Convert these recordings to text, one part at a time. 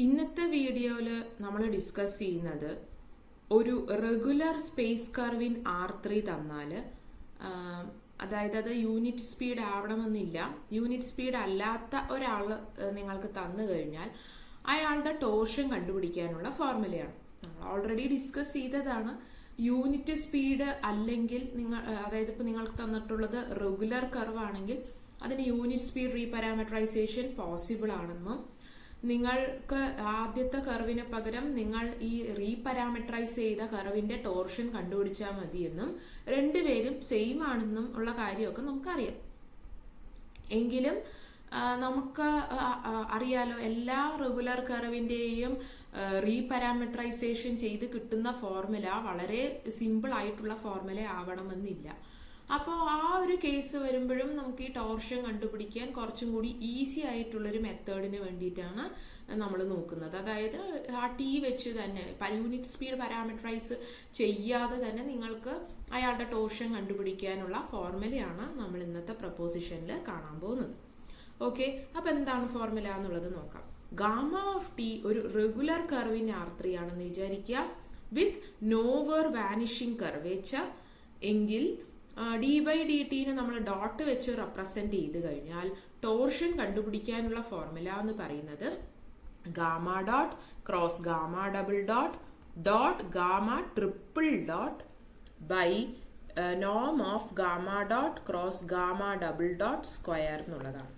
ഇന്നത്തെ വീഡിയോയിൽ നമ്മൾ ഡിസ്കസ് ചെയ്യുന്നത് ഒരു റെഗുലർ സ്പേസ് കർവിൻ R3 തന്നാൽ അതായത് അത് യൂണിറ്റ് സ്പീഡ് ആവണമെന്നില്ല. യൂണിറ്റ് സ്പീഡ് അല്ലാത്ത ഒരാൾ നിങ്ങൾക്ക് തന്നു കഴിഞ്ഞാൽ അയാളുടെ ടോർഷൻ കണ്ടുപിടിക്കാനുള്ള ഫോർമുലയാണ്. നമ്മൾ ഓൾറെഡി ഡിസ്കസ് ചെയ്തതാണ്. യൂണിറ്റ് സ്പീഡ് അല്ലെങ്കിൽ അതായത് ഇപ്പോൾ നിങ്ങൾക്ക് തന്നിട്ടുള്ളത് റെഗുലർ കർവ് ആണെങ്കിൽ അതിന് യൂണിറ്റ് സ്പീഡ് റീപാരാമട്രൈസേഷൻ പോസിബിൾ ആണെന്നും നിങ്ങൾക്ക് ആദ്യത്തെ കർവിന് പകരം നിങ്ങൾ ഈ റീപാരാമട്രൈസ് ചെയ്ത കർവിന്റെ ടോർഷൻ കണ്ടുപിടിച്ചാൽ മതിയെന്നും രണ്ടുപേരും സെയിം ആണെന്നും ഉള്ള കാര്യമൊക്കെ നമുക്കറിയാം. എങ്കിലും നമുക്ക് അറിയാലോ, എല്ലാ റെഗുലർ കർവിന്റെയും റീപാരാമട്രൈസേഷൻ ചെയ്ത് കിട്ടുന്ന ഫോർമുല വളരെ സിമ്പിൾ ആയിട്ടുള്ള ഫോർമുല ആവണമെന്നില്ല. അപ്പോൾ ആ ഒരു കേസ് വരുമ്പോഴും നമുക്ക് ഈ ടോർഷൻ കണ്ടുപിടിക്കാൻ കുറച്ചും കൂടി ഈസി ആയിട്ടുള്ളൊരു മെത്തേഡിന് വേണ്ടിയിട്ടാണ് നമ്മൾ നോക്കുന്നത്. അതായത് ആ ടി വെച്ച് തന്നെ യൂണിറ്റ് സ്പീഡ് പാരാമട്രൈസ് ചെയ്യാതെ തന്നെ നിങ്ങൾക്ക് അയാളുടെ ടോർഷൻ കണ്ടുപിടിക്കാനുള്ള ഫോർമുലയാണ് നമ്മൾ ഇന്നത്തെ പ്രൊപ്പോസിഷനിൽ കാണാൻ പോകുന്നത്. ഓക്കെ, അപ്പൊ എന്താണ് ഫോർമുല എന്നുള്ളത് നോക്കാം. ഗാമ ഓഫ് ടി ഒരു റെഗുലർ കർവിൻ R3 ആണെന്ന് വിചാരിക്കുക, വിത്ത് നോവർ വാനിഷിംഗ് കർവേച്ചർ. എങ്കിൽ ഡി ബൈ ഡി ടിനെ നമ്മൾ ഡോട്ട് വെച്ച് റെപ്രസെന്റ് ചെയ്ത് കഴിഞ്ഞാൽ ടോർഷൻ കണ്ടുപിടിക്കാനുള്ള ഫോർമുല എന്ന് പറയുന്നത് gamma dot cross gamma double dot dot gamma triple dot by നോം of gamma dot cross gamma double dot square എന്നുള്ളതാണ്.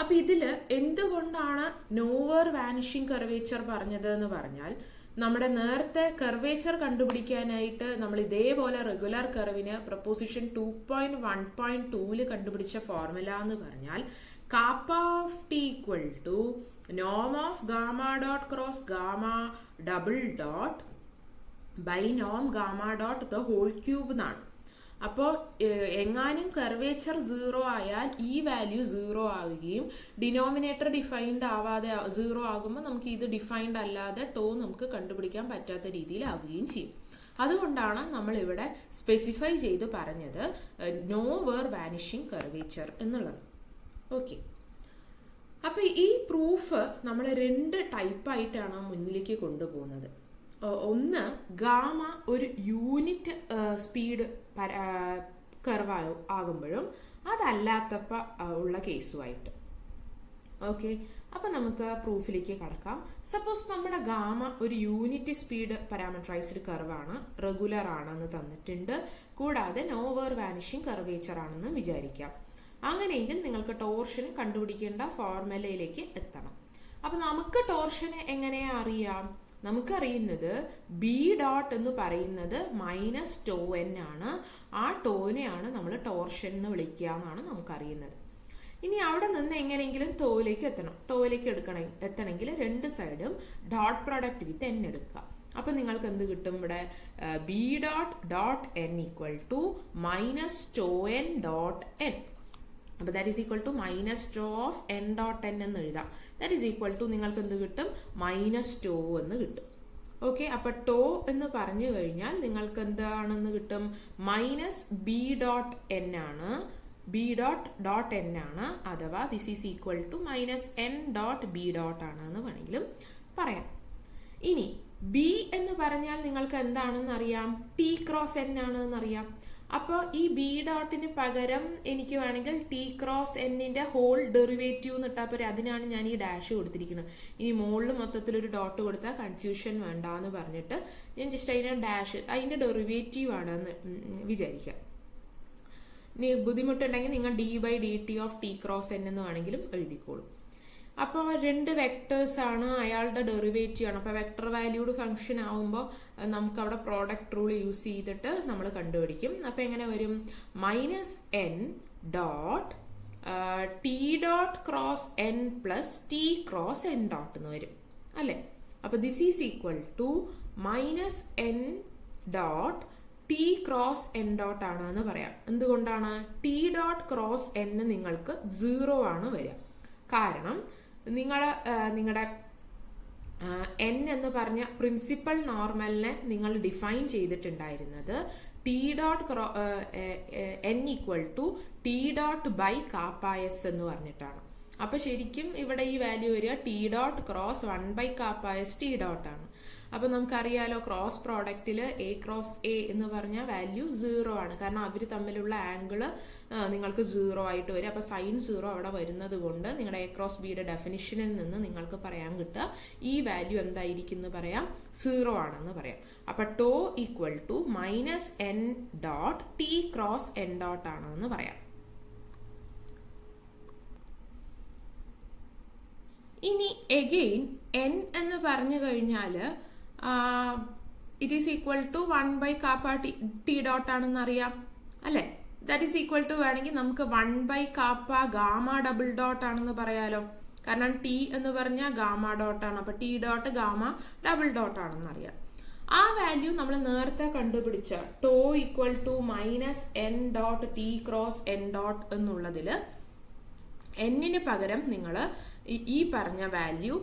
അപ്പൊ ഇതില് എന്തുകൊണ്ടാണ് നോവർ വാനിഷിംഗ് കർവേച്ചർ പറഞ്ഞത് എന്ന് പറഞ്ഞാൽ, നമ്മുടെ നേരത്തെ കർവേച്ചർ കണ്ടുപിടിക്കാനായിട്ട് നമ്മൾ ഇതേപോലെ റെഗുലർ കർവിന് പ്രൊപ്പോസിഷൻ 2.1.2 കണ്ടുപിടിച്ച ഫോർമുല എന്ന് പറഞ്ഞാൽ KAAPA of T equal to Noam of gamma dot cross gamma double dot by നോം gamma dot the whole cube എന്നാണ്. അപ്പോൾ എങ്ങാനും കർവേച്ചർ 0 ആയാൽ ഈ വാല്യൂ 0 ആവുകയും ഡിനോമിനേറ്റർ ഡിഫൈൻഡ് ആവാതെ 0 ആകുമ്പോൾ നമുക്ക് ഇത് ഡിഫൈൻഡ് അല്ലാതെ ടോ നമുക്ക് കണ്ടുപിടിക്കാൻ പറ്റാത്ത രീതിയിലാവുകയും ചെയ്യും. അതുകൊണ്ടാണ് നമ്മൾ ഇവിടെ സ്പെസിഫൈ ചെയ്ത് പറഞ്ഞത് നോവർ വാനിഷിംഗ് കർവേച്ചർ എന്നുള്ളത്. ഓക്കെ, അപ്പൊ ഈ പ്രൂഫ് നമ്മൾ 2 ടൈപ്പായിട്ടാണ് മുന്നിലേക്ക് കൊണ്ടുപോകുന്നത്. ഒന്ന്, ഗാമ ഒരു യൂണിറ്റ് സ്പീഡ് കർവ് ആകുമ്പോഴും അതല്ലാത്തപ്പോ ഉള്ള കേസുമായിട്ട്. ഓക്കെ, അപ്പൊ നമുക്ക് പ്രൂഫിലേക്ക് കടക്കാം. സപ്പോസ് നമ്മുടെ ഗാമ ഒരു യൂണിറ്റ് സ്പീഡ് പാരാമട്രൈസ്ഡ് കർവാണ്, റെഗുലർ ആണെന്ന് തന്നിട്ടുണ്ട്, കൂടാതെ നോവർ വാനിഷിംഗ് കർവേച്ചർ ആണെന്ന് വിചാരിക്കാം. അങ്ങനെയെങ്കിൽ നിങ്ങൾക്ക് ടോർഷൻ കണ്ടുപിടിക്കേണ്ട ഫോർമുലയിലേക്ക് എത്തണം. അപ്പൊ നമുക്ക് ടോർഷനെ എങ്ങനെയാ അറിയാം? നമുക്കറിയുന്നത് ബി ഡോട്ട് എന്ന് പറയുന്നത് മൈനസ് ടോ എൻ ആണ്. ആ ടോനെയാണ് നമ്മൾ ടോർഷൻ എന്ന് വിളിക്കുക എന്നാണ് നമുക്കറിയുന്നത്. ഇനി അവിടെ നിന്ന് എങ്ങനെയെങ്കിലും ടോയിലേക്ക് എത്തണം. ടോയിലേക്ക് എത്തണമെങ്കിൽ രണ്ട് സൈഡും ഡോട്ട് പ്രോഡക്റ്റ് വിത്ത് എൻ എടുക്കുക. അപ്പൊ നിങ്ങൾക്ക് എന്ത് കിട്ടും? ഇവിടെ B dot dot N equal to minus tau N dot N. അപ്പൊ that is equal to minus tau of N dot N എന്ന് എഴുതാം. ദാറ്റ് ഈസ് ഈക്വൽ ടു നിങ്ങൾക്ക് എന്ത് കിട്ടും? മൈനസ് ടോ എന്ന് കിട്ടും. ഓക്കെ, അപ്പൊ ടോ എന്ന് പറഞ്ഞു കഴിഞ്ഞാൽ നിങ്ങൾക്ക് എന്താണെന്ന് കിട്ടും? മൈനസ് ബി ഡോട്ട് എൻ ആണ്. ബി ഡോട്ട് ഡോട്ട് എൻ ആണ്, അഥവാ this is equal to minus N dot B dot ആണ് എന്ന് വേണമെങ്കിലും പറയാം. ഇനി ബി എന്ന് പറഞ്ഞാൽ നിങ്ങൾക്ക് എന്താണെന്ന് അറിയാം? ടി ക്രോസ് എൻ ആണെന്ന് അറിയാം. അപ്പോൾ ഈ ബി ഡോട്ടിന് പകരം എനിക്ക് വേണമെങ്കിൽ ടി ക്രോസ് എന്നിന്റെ ഹോൾ ഡെറിവേറ്റീവ് എന്ന് ഇട്ടാൽ പോരെ. അതിനാണ് ഞാൻ ഈ ഡാഷ് കൊടുത്തിരിക്കുന്നത്. ഇനി മുകളിൽ മൊത്തത്തിലൊരു ഡോട്ട് കൊടുത്താൽ കൺഫ്യൂഷൻ വേണ്ട എന്ന് പറഞ്ഞിട്ട് ഞാൻ ജസ്റ്റ് അതിന്റെ ഡാഷ് അതിന്റെ ഡെറിവേറ്റീവ് ആണെന്ന് വിചാരിക്കാം. ഇനി ബുദ്ധിമുട്ടുണ്ടെങ്കിൽ നിങ്ങൾ D by D T of T cross N എന്ന് വേണമെങ്കിലും എഴുതിക്കോളൂ. അപ്പോൾ 2 വെക്ടേഴ്സ് ആണ്, അയാളുടെ ഡെറിവേറ്റീവ് ആണ്. അപ്പൊ വെക്ടർ വാല്യൂഡ് ഫംഗ്ഷൻ ആവുമ്പോൾ നമുക്ക് അവിടെ പ്രോഡക്റ്റ് റൂൾ യൂസ് ചെയ്തിട്ട് നമ്മൾ കണ്ടുപിടിക്കും. അപ്പൊ എങ്ങനെ വരും? Minus N dot T dot cross N plus T cross N dot എന്ന് വരും അല്ലെ. അപ്പൊ this is equal to minus N dot T cross N dot ആണ് എന്ന് പറയാം. എന്തുകൊണ്ടാണ്? ടി ഡോട്ട് ക്രോസ് എൻ നിങ്ങൾക്ക് 0 ആണ് വരിക. കാരണം നിങ്ങളുടെ എൻ എന്ന് പറഞ്ഞ പ്രിൻസിപ്പൽ നോർമലിനെ നിങ്ങൾ ഡിഫൈൻ ചെയ്തിട്ടുണ്ടായിരുന്നത് T dot N equal to T dot by kappa S എന്ന് പറഞ്ഞിട്ടാണ്. അപ്പൊ ശരിക്കും ഇവിടെ ഈ വാല്യൂ വരിക T dot cross 1/kappa T dot ആണ്. അപ്പൊ നമുക്കറിയാലോ ക്രോസ് പ്രോഡക്റ്റില് എ ക്രോസ് എ എന്ന് പറഞ്ഞ വാല്യൂ 0 ആണ്. കാരണം അവർ തമ്മിലുള്ള ആംഗിള് നിങ്ങൾക്ക് 0 ആയിട്ട് വരും. അപ്പൊ സൈൻ 0 അവിടെ വരുന്നത് കൊണ്ട് നിങ്ങളുടെ എ ക്രോസ് ബിയുടെ ഡെഫിനിഷനിൽ നിന്ന് നിങ്ങൾക്ക് പറയാൻ കിട്ടുക ഈ വാല്യൂ എന്തായിരിക്കും എന്ന് പറയാം, 0 ആണെന്ന് പറയാം. അപ്പൊ tau equal to -n dot T cross n dot ആണെന്ന് പറയാം. ഇനി എഗെയിൻ n എന്ന് പറഞ്ഞു കഴിഞ്ഞാൽ it is equal to 1/kappa T dot ആണെന്ന് അറിയാം അല്ലെ. ദാറ്റ് ഈസ് ഈക്വൽ ടു വേണമെങ്കിൽ നമുക്ക് 1/kappa ഗാമ ഡബിൾ ഡോട്ട് ആണെന്ന് പറയാലോ. കാരണം ടി എന്ന് പറഞ്ഞാൽ ഗാമ ഡോട്ട് ആണ്. അപ്പൊ T dot gamma double dot ആണെന്ന് അറിയാം. ആ വാല്യൂ നമ്മൾ നേരത്തെ കണ്ടുപിടിച്ച tau equal to -n dot T cross n dot എന്നുള്ളതില് എന്നിന് പകരം നിങ്ങൾ ഈ പറഞ്ഞ വാല്യൂ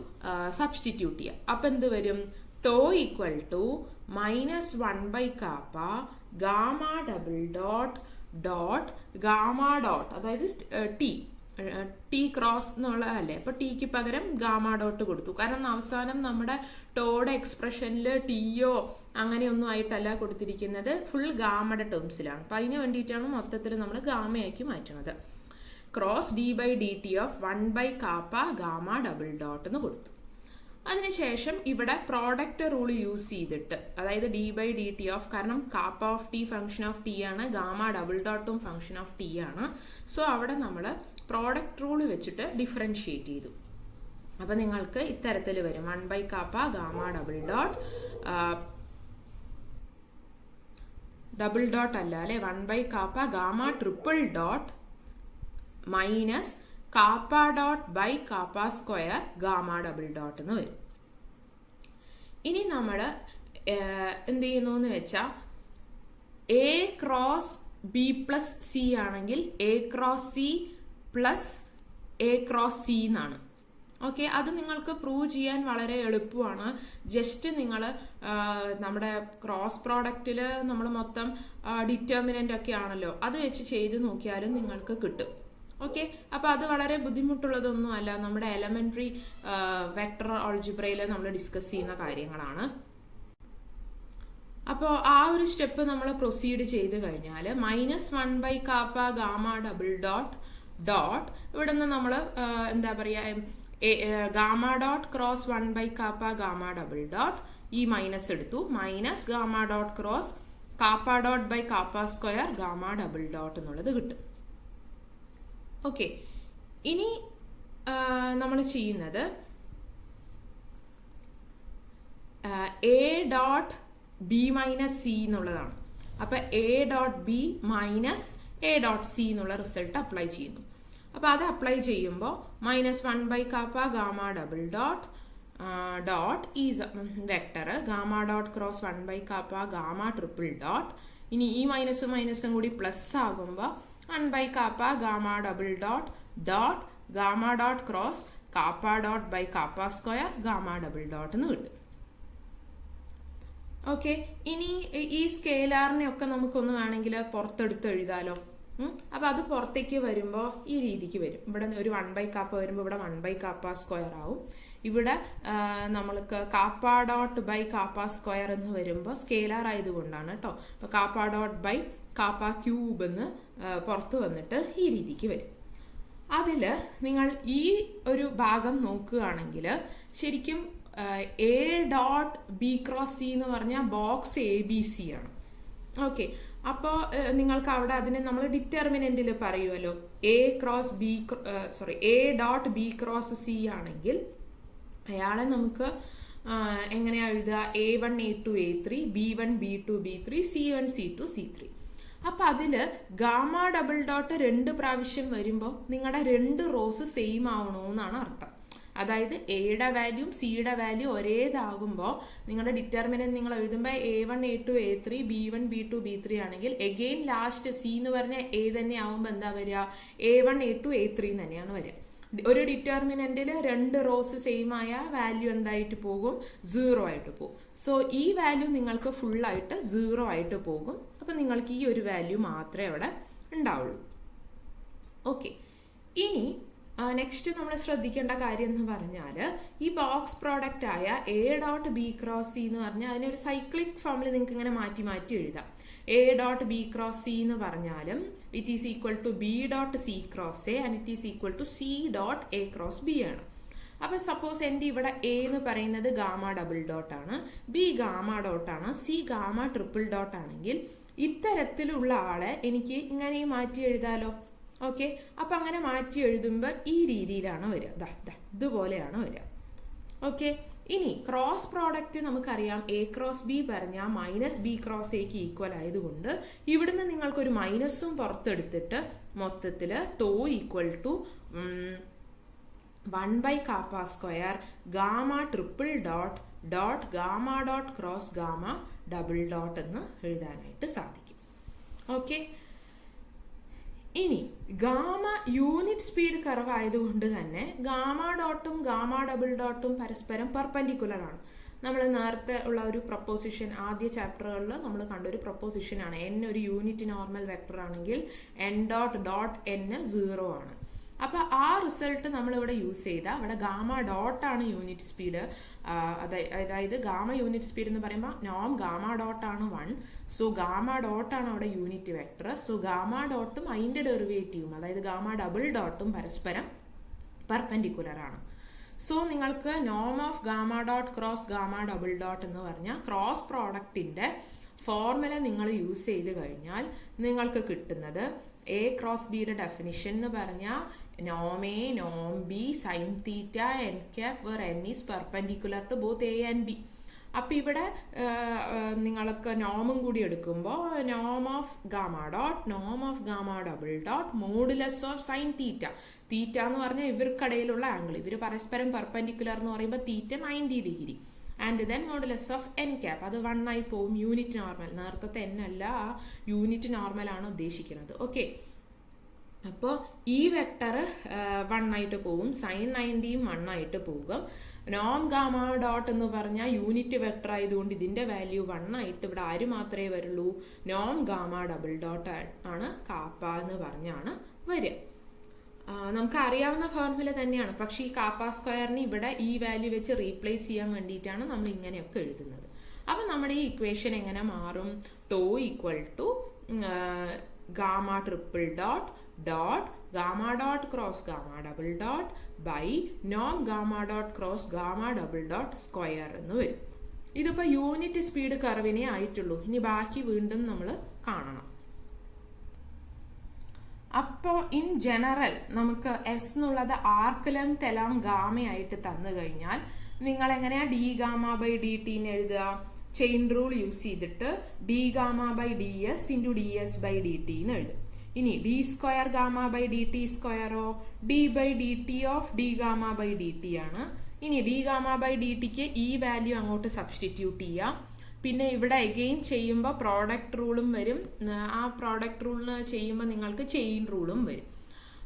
സബ്സ്റ്റിറ്റ്യൂട്ട് ചെയ്യുക. അപ്പൊ എന്ത് വരും, tau equal to -1/kappa gamma double dot dot gamma dot, അതായത് ടി ക്രോസ് എന്നുള്ളതല്ലേ. അപ്പൊ ടിക്ക് പകരം ഗാമ ഡോട്ട് കൊടുത്തു. കാരണം അവസാനം നമ്മുടെ ടോയുടെ എക്സ്പ്രഷനിൽ ടിയോ അങ്ങനെയൊന്നും ആയിട്ടല്ല കൊടുത്തിരിക്കുന്നത്, ഫുൾ ഗാമയുടെ ടേംസിലാണ്. അപ്പൊ അതിന് വേണ്ടിയിട്ടാണ് മൊത്തത്തിൽ നമ്മൾ ഗാമയാക്കി മാറ്റുന്നത്. Cross d/dt of 1/kappa gamma double dot എന്ന് കൊടുത്തു. അതിനുശേഷം ഇവിടെ പ്രോഡക്റ്റ് റൂൾ യൂസ് ചെയ്തിട്ട്, അതായത് d/dt ഓഫ്, കാരണം kappa of T function of T ആണ്, ഗാമ ഡബിൾ ഡോട്ടും ഫംഗ്ഷൻ ഓഫ് ടി ആണ്. സോ അവിടെ നമ്മൾ പ്രോഡക്റ്റ് റൂൾ വെച്ചിട്ട് ഡിഫറൻഷിയേറ്റ് ചെയ്തു. അപ്പൊ നിങ്ങൾക്ക് ഇത്തരത്തിൽ വരും 1/kappa gamma double dot, double dot അല്ല അല്ലെ, 1/kappa gamma triple dot minus kappa dot by kappa square gamma double dot എന്ന് വരും. ഇനി നമ്മൾ എന്ത് ചെയ്യുന്നു എന്ന് വെച്ചാൽ A cross B plus C ആണെങ്കിൽ A cross C plus A cross C എന്നാണ്. ഓക്കെ, അത് നിങ്ങൾക്ക് പ്രൂവ് ചെയ്യാൻ വളരെ എളുപ്പമാണ്. ജസ്റ്റ് നിങ്ങൾ നമ്മുടെ ക്രോസ് പ്രോഡക്റ്റിൽ നമ്മൾ മൊത്തം ഡിറ്റർമിനന്റ് ഒക്കെ ആണല്ലോ, അത് വെച്ച് ചെയ്ത് നോക്കിയാലും നിങ്ങൾക്ക് കിട്ടും. ഓക്കെ, അപ്പൊ അത് വളരെ ബുദ്ധിമുട്ടുള്ളതൊന്നും അല്ല, നമ്മുടെ എലമെന്ററി വെക്ടർ ആൾജിബ്രയിൽ നമ്മൾ ഡിസ്കസ് ചെയ്യുന്ന കാര്യങ്ങളാണ്. അപ്പോൾ ആ ഒരു സ്റ്റെപ്പ് നമ്മൾ പ്രൊസീഡ് ചെയ്ത് കഴിഞ്ഞാൽ -1/kappa gamma double dot dot ഇവിടെ നിന്ന് നമ്മൾ എന്താ പറയുക, gamma dot cross 1/kappa gamma double dot, ഈ മൈനസ് എടുത്തു, minus gamma dot cross kappa dot by kappa square gamma double dot എന്നുള്ളത് കിട്ടും. ഓക്കെ, ഇനി നമ്മൾ ചെയ്യുന്നത് A dot B minus C എന്നുള്ളതാണ്. അപ്പൊ A dot B minus A dot C എന്നുള്ള റിസൾട്ട് അപ്ലൈ ചെയ്യുന്നു. അപ്പൊ അത് അപ്ലൈ ചെയ്യുമ്പോൾ -1/kappa gamma double dot dot ഈ vector gamma dot cross 1/kappa gamma triple dot, ഇനി ഈ മൈനസും കൂടി പ്ലസ് ആകുമ്പോൾ 1/kappa gamma double dot dot gamma dot cross kappa dot by kappa square gamma double dot എന്ന് കിട്ടും. Okay, ഇനി ഈ സ്കെയിലാറിനെ ഒക്കെ നമുക്കൊന്ന് വേണമെങ്കിൽ പുറത്തെടുത്ത് എഴുതാലോ. അപ്പൊ അത് പുറത്തേക്ക് വരുമ്പോൾ ഈ രീതിക്ക് വരും. ഇവിടെ ഒരു 1/kappa വരുമ്പോൾ ഇവിടെ 1/kappa സ്ക്വയർ ആവും. ഇവിടെ നമ്മൾക്ക് kappa dot by kappa square എന്ന് വരുമ്പോൾ സ്കെയിലാർ ആയതുകൊണ്ടാണ് കേട്ടോ. അപ്പൊ kappa dot by kappa cube എന്ന് പുറത്ത് വന്നിട്ട് ഈ രീതിക്ക് വരും. അതിൽ നിങ്ങൾ ഈ ഒരു ഭാഗം നോക്കുകയാണെങ്കിൽ ശരിക്കും A dot B cross C എന്ന് പറഞ്ഞാൽ ബോക്സ് ABC ആണ്. ഓക്കെ, അപ്പോൾ നിങ്ങൾക്ക് അവിടെ അതിനെ നമ്മൾ ഡിറ്റർമിനന്റിൽ പറയുമല്ലോ, A dot B cross C ആണെങ്കിൽ അയാളെ നമുക്ക് എങ്ങനെയാ എഴുതുക, A1 A2 A3 B1 B2 B3 C1 C2 C3. അപ്പൊ അതില് ഗാമ ഡബിൾ ഡോട്ട് 2 പ്രാവശ്യം വരുമ്പോൾ നിങ്ങളുടെ 2 റോസ് സെയിം ആവണമെന്നാണ് അർത്ഥം. അതായത് എയുടെ വാല്യൂം സിയുടെ വാല്യൂ ഒരേതാകുമ്പോൾ നിങ്ങളുടെ ഡിറ്റർമിനന്റ് നിങ്ങൾ എഴുതുമ്പോൾ A1 A2 A3 B1 B2 B3 ആണെങ്കിൽ എഗെയിൻ ലാസ്റ്റ് സി എന്ന് പറഞ്ഞ എ തന്നെ ആവുമ്പോൾ എന്താ വരിക, A1 A2 A3 തന്നെയാണ് വരിക. ഒരു ഡിറ്റർമിനന്റിൽ 2 റോസ് സെയിം ആയ വാല്യൂ എന്തായിട്ട് പോകും, 0 ആയിട്ട് പോകും. സോ ഈ വാല്യൂ നിങ്ങൾക്ക് ഫുൾ ആയിട്ട് 0 ആയിട്ട് പോകും. അപ്പൊ നിങ്ങൾക്ക് ഈ ഒരു വാല്യൂ മാത്രമേ അവിടെ ഉണ്ടാവുള്ളൂ. ഓക്കെ, ഇനി നെക്സ്റ്റ് നമ്മൾ ശ്രദ്ധിക്കേണ്ട കാര്യം എന്ന് പറഞ്ഞാൽ ഈ ബോക്സ് പ്രോഡക്റ്റ് ആയ A dot B cross C എന്ന് പറഞ്ഞാൽ അതിനൊരു സൈക്ലിക് ഫോമിൽ നിങ്ങൾക്ക് ഇങ്ങനെ മാറ്റി മാറ്റി എഴുതാം. A dot B cross C എന്ന് പറഞ്ഞാലും it is equal to B dot C cross A and it is equal to C dot A cross B ആണ്. അപ്പൊ സപ്പോസ് എൻ്റെ ഇവിടെ എ എന്ന് പറയുന്നത് ഗാമ ഡബിൾ ഡോട്ട് ആണ്, ബി ഗാമ ഡോട്ട് ആണ്, സി ഗാമ ട്രിപ്പിൾ ഡോട്ട് ആണെങ്കിൽ ഇത്തരത്തിലുള്ള ആളെ എനിക്ക് ഇങ്ങനെ മാറ്റി എഴുതാലോ. ഓക്കെ, അപ്പൊ അങ്ങനെ മാറ്റി എഴുതുമ്പോൾ ഈ രീതിയിലാണ് വരിക, ഇതുപോലെയാണ് വരിക. ഓക്കെ, ഇനി ക്രോസ് പ്രോഡക്റ്റ് നമുക്കറിയാം എ ക്രോസ് ബി പറഞ്ഞാൽ മൈനസ് ബി ക്രോസ് എക്ക് ഈക്വൽ ആയതുകൊണ്ട് ഇവിടുന്ന് നിങ്ങൾക്കൊരു മൈനസും പുറത്തെടുത്തിട്ട് മൊത്തത്തിൽ tau equal to 1 kappa square gamma triple dot dot gamma dot cross gamma double dot എന്ന് എഴുതാനായിട്ട് സാധിക്കും. ഓക്കെ, ഇനി ഗാമ യൂണിറ്റ് സ്പീഡ് കർവ് ആയതുകൊണ്ട് തന്നെ ഗാമ ഡോട്ടും ഗാമ ഡബിൾ ഡോട്ടും പരസ്പരം പെർപെൻഡിക്കുലർ ആണ്. നമ്മൾ നേരത്തെ ഉള്ള ഒരു പ്രൊപ്പോസിഷൻ ആദ്യ ചാപ്റ്ററുകളിൽ നമ്മൾ കണ്ട ഒരു പ്രൊപ്പോസിഷൻ ആണ്. എൻ ഒരു യൂണിറ്റ് നോർമൽ വെക്ടർ ആണെങ്കിൽ എൻ ഡോട്ട് ഡോട്ട് എൻ 0 ആണ്. അപ്പൊ ആ റിസൾട്ട് നമ്മളിവിടെ യൂസ് ചെയ്ത ഇവിടെ ഗാമ ഡോട്ട് ആണ് യൂണിറ്റ് സ്പീഡ്. അതായത് ഗാമ യൂണിറ്റ് സ്പീഡ് എന്ന് പറയുമ്പോൾ നോം ഗാമ ഡോട്ട് ആണ് 1. സോ ഗാമ ഡോട്ട് ആണ് അവിടെ യൂണിറ്റ് വെക്ടർ. സോ ഗാമ ഡോട്ടും അതിന്റെ ഡെറിവേറ്റീവും അതായത് ഗാമ ഡബിൾ ഡോട്ടും പരസ്പരം പെർപെൻഡിക്കുലർ ആണ്. സോ നിങ്ങൾക്ക് നോം of gamma dot cross gamma double dot എന്ന് പറഞ്ഞാൽ ക്രോസ് പ്രോഡക്റ്റിന്റെ ഫോർമുല നിങ്ങൾ യൂസ് ചെയ്ത് കഴിഞ്ഞാൽ നിങ്ങൾക്ക് കിട്ടുന്നത് എ ക്രോസ് ബിയുടെ ഡെഫിനിഷൻ എന്ന് പറഞ്ഞാൽ നോം A Noam B sine theta N cap were N is perpendicular to both A and B. അപ്പം ഇവിടെ നിങ്ങൾക്ക് നോമും കൂടി എടുക്കുമ്പോൾ നോം of gamma dot Noam of gamma double dot modulus of sine theta. തീറ്റ എന്ന് പറഞ്ഞാൽ ഇവർക്കിടയിലുള്ള ആംഗിൾ, ഇവർ പരസ്പരം പെർപെൻഡിക്കുലർ എന്ന് പറയുമ്പോൾ തീറ്റ 90 degree. And then modulus of N cap അത് 1 ആയി പോവും. യൂണിറ്റ് നോർമൽ, നേരത്തെ എൻ അല്ല, യൂണിറ്റ് നോർമൽ ആണ് ഉദ്ദേശിക്കുന്നത്. ഓക്കെ, അപ്പോൾ ഈ വെക്ടർ 1 ആയിട്ട് പോവും, സൈൻ 90യും 1 ആയിട്ട് പോകും. നോം ഗാമ ഡോട്ട് എന്ന് പറഞ്ഞാൽ യൂണിറ്റ് വെക്ടർ ആയതുകൊണ്ട് ഇതിന്റെ വാല്യൂ 1 ആയിട്ട് ഇവിടെ ആര് മാത്രമേ വരുള്ളൂ, നോം ഗാമ ഡബിൾ ഡോട്ട് ആണ് കാപ്പ എന്ന് പറഞ്ഞാണ് വരിക. നമുക്ക് അറിയാവുന്ന ഫോർമുല തന്നെയാണ്, പക്ഷേ ഈ കാപ്പ സ്ക്വയറിന് ഇവിടെ ഈ വാല്യൂ വെച്ച് റീപ്ലേസ് ചെയ്യാൻ വേണ്ടിയിട്ടാണ് നമ്മൾ ഇങ്ങനെയൊക്കെ എഴുതുന്നത്. അപ്പം നമ്മുടെ ഈ ഇക്വേഷൻ എങ്ങനെ മാറും, tau equal to gamma triple dot dot gamma dot cross gamma double dot by നോം gamma dot cross gamma double dot square എന്ന് വരും. ഇതിപ്പോൾ യൂണിറ്റ് സ്പീഡ് കർവിനെ ആയിട്ടുള്ളൂ. ഇനി ബാക്കി വീണ്ടും നമ്മൾ കാണണം. അപ്പോൾ ഇൻ ജനറൽ നമുക്ക് എസ് എന്നുള്ളത് ആർക്ക് ലെങ്ത് എല്ലാം ഗാമയായിട്ട് തന്നു കഴിഞ്ഞാൽ നിങ്ങൾ എങ്ങനെയാ ഡി ഗാമ ബൈ ഡി ടീന്ന് എഴുതുക, ചെയിൻ റൂൾ യൂസ് ചെയ്തിട്ട് D gamma by D S into D S by D T എന്ന് എഴുതും. ഇനി D square gamma by D T സ്ക്വയറോ D by D T of D gamma by D T ആണ്. ഇനി D gamma by D ടിക്ക് ഈ value അങ്ങോട്ട് substitute ചെയ്യാം. പിന്നെ ഇവിടെ എഗെയിൻ ചെയ്യുമ്പോൾ പ്രോഡക്റ്റ് റൂളും വരും. ആ പ്രോഡക്റ്റ് റൂളിന് ചെയ്യുമ്പോൾ നിങ്ങൾക്ക് ചെയിൻ റൂളും വരും.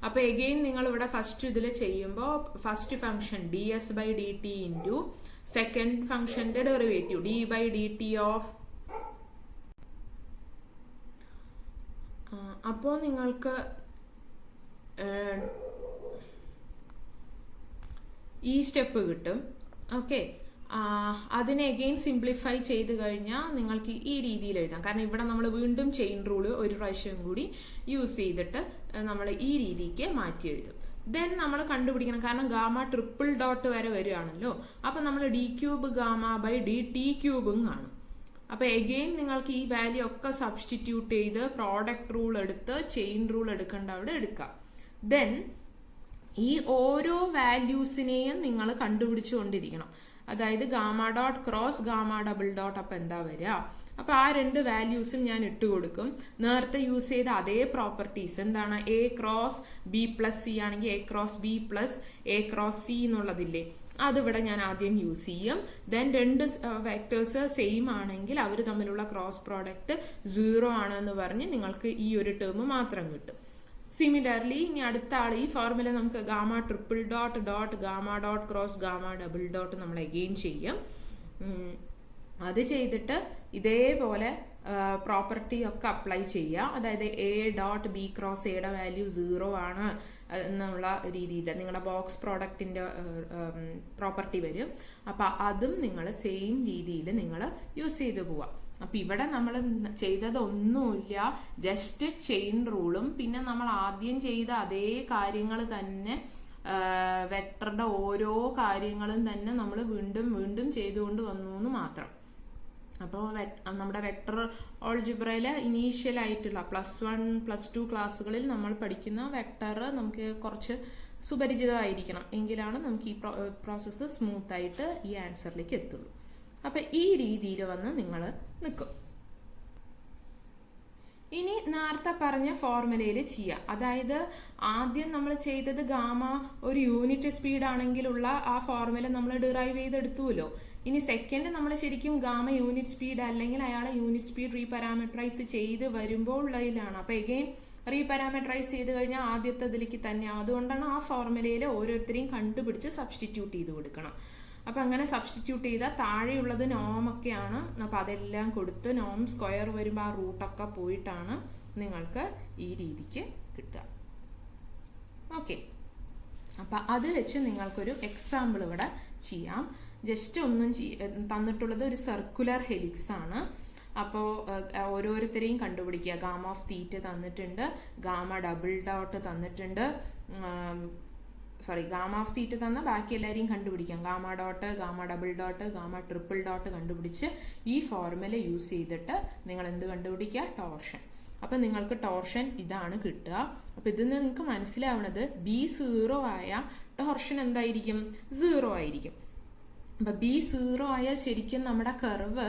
അപ്പോൾ എഗെയിൻ നിങ്ങൾ ഇവിടെ ഫസ്റ്റ് ഇതിൽ ചെയ്യുമ്പോൾ first function D S by D T into second ഫംഗ്ഷന്റെ derivative D by D T of. അപ്പോൾ നിങ്ങൾക്ക് ഈ സ്റ്റെപ്പ് കിട്ടും. ഓക്കെ, അതിനെ അഗെയിൻ സിംപ്ലിഫൈ ചെയ്ത് കഴിഞ്ഞാൽ നിങ്ങൾക്ക് ഈ രീതിയിൽ എഴുതാം. കാരണം ഇവിടെ നമ്മൾ വീണ്ടും ചെയിൻ റൂൾ ഒരു പ്രാവശ്യം കൂടി യൂസ് ചെയ്തിട്ട് നമ്മൾ ഈ രീതിക്ക് മാറ്റി എഴുതും. ദെൻ നമ്മൾ കണ്ടുപിടിക്കണം, കാരണം ഗാമ ട്രിപ്പിൾ ഡോട്ട് വരെ വരികയാണല്ലോ. അപ്പം നമ്മൾ D cube gamma by D T ക്യൂബും കാണും. അപ്പം എഗെയിൻ നിങ്ങൾക്ക് ഈ വാല്യൂ ഒക്കെ സബ്സ്റ്റിറ്റ്യൂട്ട് ചെയ്ത് പ്രോഡക്റ്റ് റൂൾ എടുത്ത് ചെയിൻ റൂൾ എടുക്കേണ്ട അവിടെ എടുക്കാം. ദെൻ ഈ ഓരോ വാല്യൂസിനെയും നിങ്ങൾ കണ്ടുപിടിച്ചുകൊണ്ടിരിക്കണം. അതായത് gamma dot cross gamma double dot അപ്പം എന്താ വരിക, അപ്പൊ ആ രണ്ട് വാല്യൂസും ഞാൻ ഇട്ട് കൊടുക്കും. നേരത്തെ യൂസ് ചെയ്ത അതേ പ്രോപ്പർട്ടീസ് എന്താണ്, A cross B plus C ആണെങ്കിൽ A cross B plus A cross C എന്നുള്ളതില്ലേ, അതിവിടെ ഞാൻ ആദ്യം യൂസ് ചെയ്യും. ദെൻ രണ്ട് വെക്ടേഴ്സ് സെയിം ആണെങ്കിൽ അവർ തമ്മിലുള്ള ക്രോസ് പ്രോഡക്റ്റ് 0 ആണെന്ന് പറഞ്ഞ് നിങ്ങൾക്ക് ഈ ഒരു ടേം മാത്രം കിട്ടും. സിമിലർലി ഇനി അടുത്ത ആൾ ഈ ഫോർമുല നമുക്ക് gamma triple dot dot gamma dot cross gamma double dot നമ്മൾ അഗെയിൻ ചെയ്യും. അത് ചെയ്തിട്ട് ഇതേപോലെ പ്രോപ്പർട്ടി ഒക്കെ അപ്ലൈ ചെയ്യുക. അതായത് എ ഡോട്ട് ബി ക്രോസ് എയുടെ വാല്യൂ 0 ആണ് എന്നുള്ള രീതിയിൽ നിങ്ങളുടെ ബോക്സ് പ്രോഡക്റ്റിന്റെ പ്രോപ്പർട്ടി വരും. അപ്പൊ അതും നിങ്ങൾ സെയിം രീതിയിൽ നിങ്ങൾ യൂസ് ചെയ്ത് പോവാം. അപ്പൊ ഇവിടെ നമ്മൾ ചെയ്തതൊന്നുമില്ല, ജസ്റ്റ് ചെയിൻ റൂളും പിന്നെ നമ്മൾ ആദ്യം ചെയ്ത അതേ കാര്യങ്ങൾ തന്നെ, വെക്ടറുടെ ഓരോ കാര്യങ്ങളും തന്നെ നമ്മൾ വീണ്ടും വീണ്ടും ചെയ്തുകൊണ്ട് വന്നു എന്ന് മാത്രം. അപ്പോൾ നമ്മുടെ വെക്ടർ ഓൾജിബ്രയിലെ ഇനീഷ്യൽ ആയിട്ടുള്ള +1 +2 ക്ലാസ്സുകളിൽ നമ്മൾ പഠിക്കുന്ന വെക്ടർ നമുക്ക് കുറച്ച് സുപരിചിതമായിരിക്കണം, എങ്കിലാണ് നമുക്ക് ഈ പ്രോസസ്സ് സ്മൂത്ത് ആയിട്ട് ഈ ആൻസറിലേക്ക് എത്തുള്ളൂ. അപ്പൊ ഈ രീതിയിൽ വന്ന് നിങ്ങൾ നിൽക്കും. ഇനി നേരത്തെ പറഞ്ഞ ഫോർമുലയിൽ ചെയ്യാം. അതായത് ആദ്യം നമ്മൾ ചെയ്തത് ഗാമ ഒരു യൂണിറ്റ് സ്പീഡ് ആണെങ്കിലുള്ള ആ ഫോർമുല നമ്മൾ ഡിറൈവ് ചെയ്തെടുത്തുല്ലോ. ഇനി സെക്കൻഡ് നമ്മൾ ശരിക്കും ഗാമ യൂണിറ്റ് സ്പീഡ് അല്ലെങ്കിൽ അയാളെ യൂണിറ്റ് സ്പീഡ് റീപാരാമീറ്ററൈസ് ചെയ്ത് വരുമ്പോൾ ഉള്ളതിലാണ്. അപ്പൊ എഗെയിൻ റീപാരാമീറ്ററൈസ് ചെയ്ത് കഴിഞ്ഞാൽ ആദ്യത്തെ ഇതിലേക്ക് തന്നെ. അതുകൊണ്ടാണ് ആ ഫോർമുലയിൽ ഓരോരുത്തരെയും കണ്ടുപിടിച്ച് സബ്സ്റ്റിറ്റ്യൂട്ട് ചെയ്ത് കൊടുക്കണം. അപ്പൊ അങ്ങനെ സബ്സ്റ്റിറ്റ്യൂട്ട് ചെയ്താൽ താഴെയുള്ളത് നോം ഒക്കെയാണ്. അപ്പൊ അതെല്ലാം കൊടുത്ത് നോം സ്ക്വയർ വരുമ്പോൾ ആ റൂട്ടൊക്കെ പോയിട്ടാണ് നിങ്ങൾക്ക് ഈ രീതിക്ക് കിട്ടുക. ഓക്കെ, അപ്പൊ അത് വെച്ച് നിങ്ങൾക്കൊരു എക്സാമ്പിൾ ഇവിടെ ചെയ്യാം. ജസ്റ്റ് ഒന്നും തന്നിട്ടുള്ളത് ഒരു സർക്കുലർ ഹെലിക്സ് ആണ്. അപ്പോൾ ഓരോരുത്തരെയും കണ്ടുപിടിക്കുക. ഗാമ ഓഫ് തീറ്റ തന്നിട്ടുണ്ട്, ഗാമ ഡബിൾ ഡോട്ട് തന്നിട്ടുണ്ട്. ഗാമ ഓഫ് തീറ്റ തന്ന ബാക്കി എല്ലാവരെയും കണ്ടുപിടിക്കാം. Gamma dot, gamma double dot, gamma triple dot കണ്ടുപിടിച്ച് ഈ ഫോർമുല യൂസ് ചെയ്തിട്ട് നിങ്ങൾ എന്ത് കണ്ടുപിടിക്കുക? ടോർഷൻ. അപ്പൊ നിങ്ങൾക്ക് ടോർഷൻ ഇതാണ് കിട്ടുക. അപ്പൊ ഇതിൽ നിന്ന് നിങ്ങൾക്ക് മനസ്സിലാവുന്നത് B0 ആയ ടോർഷൻ എന്തായിരിക്കും? 0 ആയിരിക്കും. അപ്പൊ B0 ആയാൽ ശരിക്കും നമ്മുടെ curve